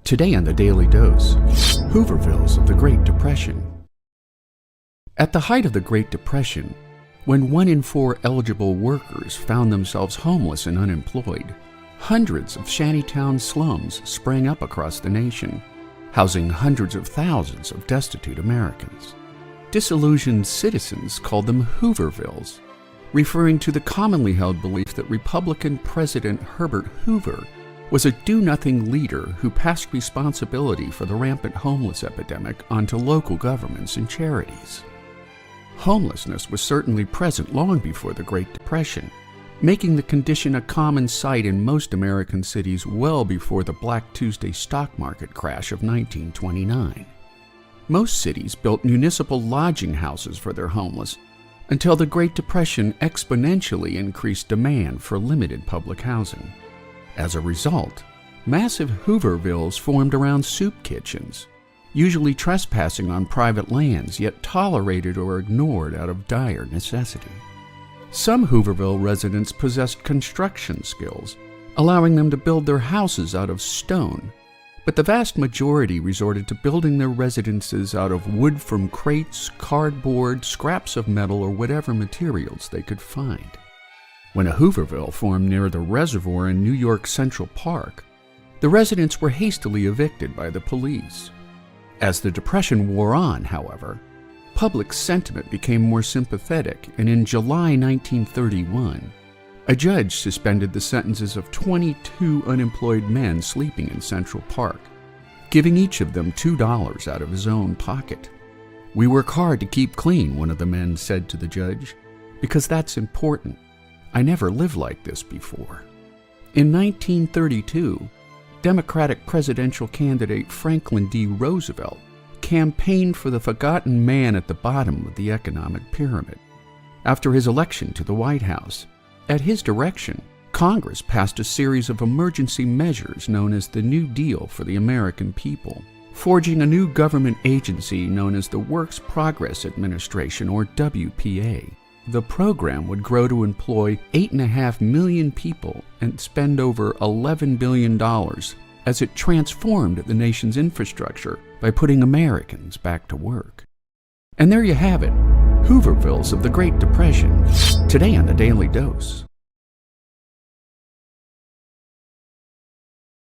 Today on the Daily Dose, Hoovervilles of the Great Depression. At the height of the Great Depression, when 1 in 4 eligible workers found themselves homeless and unemployed, hundreds of shantytown slums sprang up across the nation, housing hundreds of thousands of destitute Americans. Disillusioned citizens called them Hoovervilles, referring to the commonly held belief that Republican President Herbert Hoover was a do-nothing leader who passed responsibility for the rampant homeless epidemic onto local governments and charities. Homelessness was certainly present long before the Great Depression, making the condition a common sight in most American cities well before the Black Tuesday stock market crash of 1929. Most cities built municipal lodging houses for their homeless until the Great Depression exponentially increased demand for limited public housing. As a result, massive Hoovervilles formed around soup kitchens, usually trespassing on private lands yet tolerated or ignored out of dire necessity. Some Hooverville residents possessed construction skills, allowing them to build their houses out of stone, but the vast majority resorted to building their residences out of wood from crates, cardboard, scraps of metal, or whatever materials they could find. When a Hooverville formed near the reservoir in New York Central Park, the residents were hastily evicted by the police. As the Depression wore on, however, public sentiment became more sympathetic, and in July 1931, a judge suspended the sentences of 22 unemployed men sleeping in Central Park, giving each of them $2 out of his own pocket. "We work hard to keep clean," one of the men said to the judge, "because that's important. I never lived like this before." In 1932, Democratic presidential candidate Franklin D. Roosevelt campaigned for the forgotten man at the bottom of the economic pyramid. After his election to the White House, at his direction, Congress passed a series of emergency measures known as the New Deal for the American people, forging a new government agency known as the Works Progress Administration, or WPA. The program would grow to employ 8.5 million people and spend over $11 billion as it transformed the nation's infrastructure by putting Americans back to work. And there you have it, Hoovervilles of the Great Depression, today on the Daily Dose.